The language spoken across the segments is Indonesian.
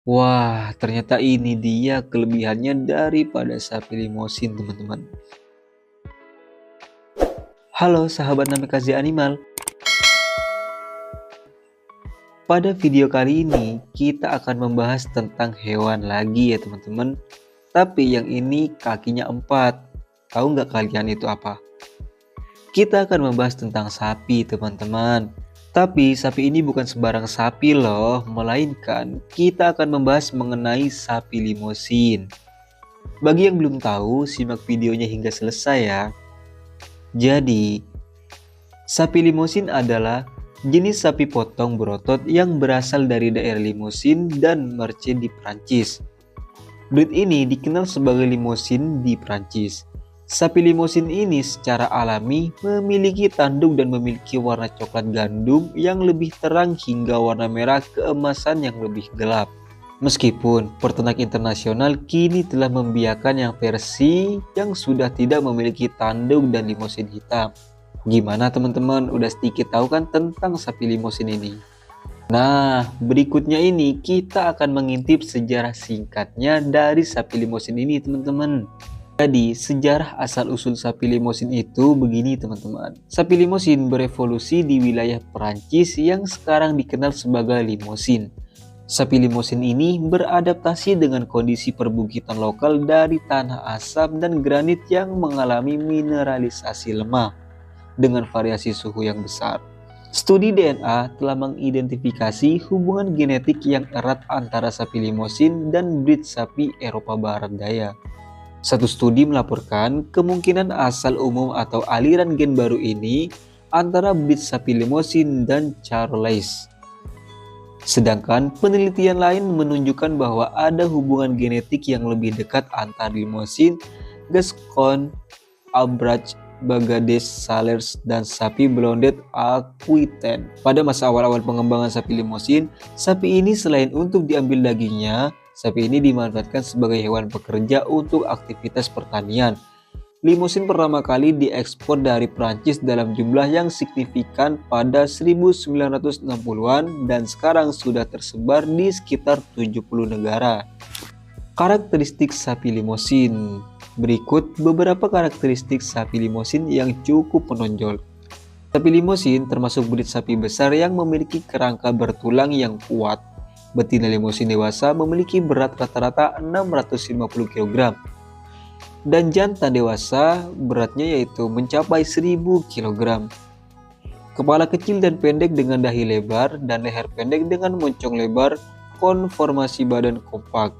Wah, ternyata ini dia kelebihannya daripada sapi limosin, teman-teman. Halo sahabat Namikaze Animal. Pada video kali ini, kita akan membahas tentang hewan lagi ya teman-teman. Tapi yang ini kakinya 4. Tahu nggak kalian itu apa? Kita akan membahas tentang sapi, teman-teman. Tapi sapi ini bukan sembarang sapi loh, melainkan kita akan membahas mengenai sapi limosin. Bagi yang belum tahu, simak videonya hingga selesai ya. Jadi, sapi limosin adalah jenis sapi potong berotot yang berasal dari daerah Limousin dan Meurthe di Prancis. Breed ini dikenal sebagai limosin di Prancis. Sapi limosin ini secara alami memiliki tanduk dan memiliki warna coklat gandum yang lebih terang hingga warna merah keemasan yang lebih gelap. Meskipun peternak internasional kini telah membiarkan yang versi yang sudah tidak memiliki tanduk dan limosin hitam. Gimana teman-teman, udah sedikit tahu kan tentang sapi limosin ini? Nah, berikutnya ini kita akan mengintip sejarah singkatnya dari sapi limosin ini teman-teman. Jadi, sejarah asal-usul sapi limosin itu begini teman-teman. Sapi limosin berevolusi di wilayah Perancis yang sekarang dikenal sebagai Limousin. Sapi limosin ini beradaptasi dengan kondisi perbukitan lokal dari tanah asam dan granit yang mengalami mineralisasi lemah dengan variasi suhu yang besar. Studi DNA telah mengidentifikasi hubungan genetik yang erat antara sapi limosin dan breed sapi Eropa Barat Daya. Satu studi melaporkan kemungkinan asal umum atau aliran gen baru ini antara breed sapi limosin dan Charolais. Sedangkan penelitian lain menunjukkan bahwa ada hubungan genetik yang lebih dekat antara limosin, Gascon, Aubrac, Bagades, Salers, dan sapi blondet Aquitaine. Pada masa awal-awal pengembangan sapi limosin, sapi ini selain untuk diambil dagingnya, sapi ini dimanfaatkan sebagai hewan pekerja untuk aktivitas pertanian. Limousin pertama kali diekspor dari Prancis dalam jumlah yang signifikan pada 1960-an dan sekarang sudah tersebar di sekitar 70 negara. Karakteristik sapi limosin. Berikut beberapa karakteristik sapi limosin yang cukup menonjol. Sapi limosin termasuk breed sapi besar yang memiliki kerangka bertulang yang kuat. Betina limosin dewasa memiliki berat rata-rata 650 kg. Dan jantan dewasa beratnya yaitu mencapai 1000 kg. Kepala kecil dan pendek dengan dahi lebar dan leher pendek dengan moncong lebar, konformasi badan kompak.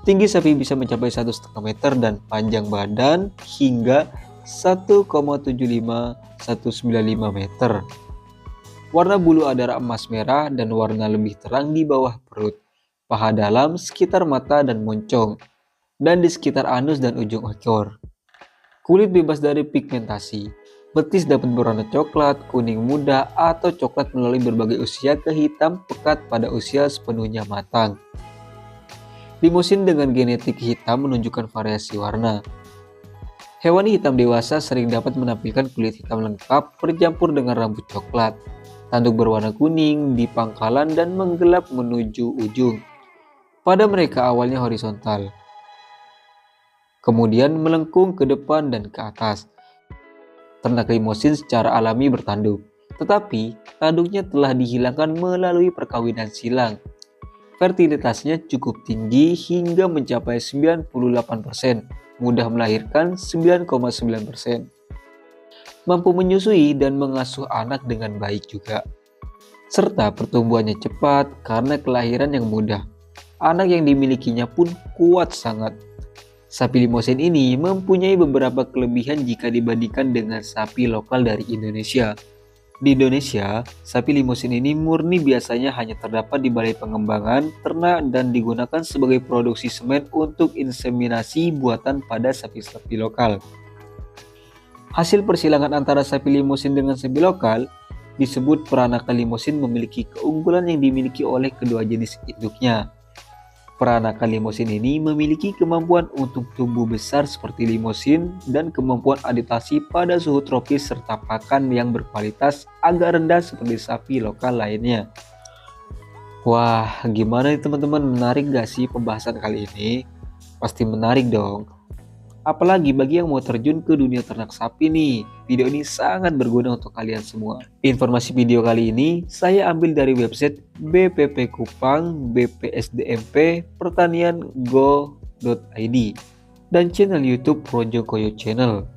Tinggi sapi bisa mencapai 1,5 meter dan panjang badan hingga 1,75-195 meter. Warna bulu adalah emas merah dan warna lebih terang di bawah perut, paha dalam, sekitar mata dan moncong, dan di sekitar anus dan ujung ekor. Kulit bebas dari pigmentasi. Betis dapat berwarna coklat, kuning muda, atau coklat melalui berbagai usia ke hitam pekat pada usia sepenuhnya matang. Limousin dengan genetik hitam menunjukkan variasi warna. Hewan hitam dewasa sering dapat menampilkan kulit hitam lengkap bercampur dengan rambut coklat. Tanduk berwarna kuning di pangkalan dan menggelap menuju ujung. Pada mereka awalnya horizontal, kemudian melengkung ke depan dan ke atas. Ternak limousin secara alami bertanduk, tetapi tanduknya telah dihilangkan melalui perkawinan silang. Fertilitasnya cukup tinggi hingga mencapai 98%, mudah melahirkan 9,9%. Mampu menyusui dan mengasuh anak dengan baik juga. Serta pertumbuhannya cepat karena kelahiran yang mudah. Anak yang dimilikinya pun kuat sangat. Sapi limosin ini mempunyai beberapa kelebihan jika dibandingkan dengan sapi lokal dari Indonesia. Di Indonesia, sapi limosin ini murni biasanya hanya terdapat di balai pengembangan, ternak, dan digunakan sebagai produksi semen untuk inseminasi buatan pada sapi-sapi lokal. Hasil persilangan antara sapi limosin dengan sapi lokal disebut peranakan limosin memiliki keunggulan yang dimiliki oleh kedua jenis induknya. Peranakan limosin ini memiliki kemampuan untuk tumbuh besar seperti limosin dan kemampuan adaptasi pada suhu tropis serta pakan yang berkualitas agak rendah seperti sapi lokal lainnya. Wah, gimana nih teman-teman? Menarik gak sih pembahasan kali ini? Pasti menarik dong. Apalagi bagi yang mau terjun ke dunia ternak sapi nih. Video ini sangat berguna untuk kalian semua. Informasi video kali ini saya ambil dari website BPP Kupang BPSDMP Pertanian Go.id dan channel YouTube Projo Koyo Channel.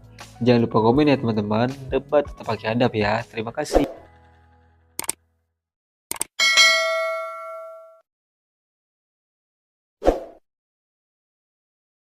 Jangan lupa komen ya teman-teman. Debat tetap pakai adab ya. Terima kasih.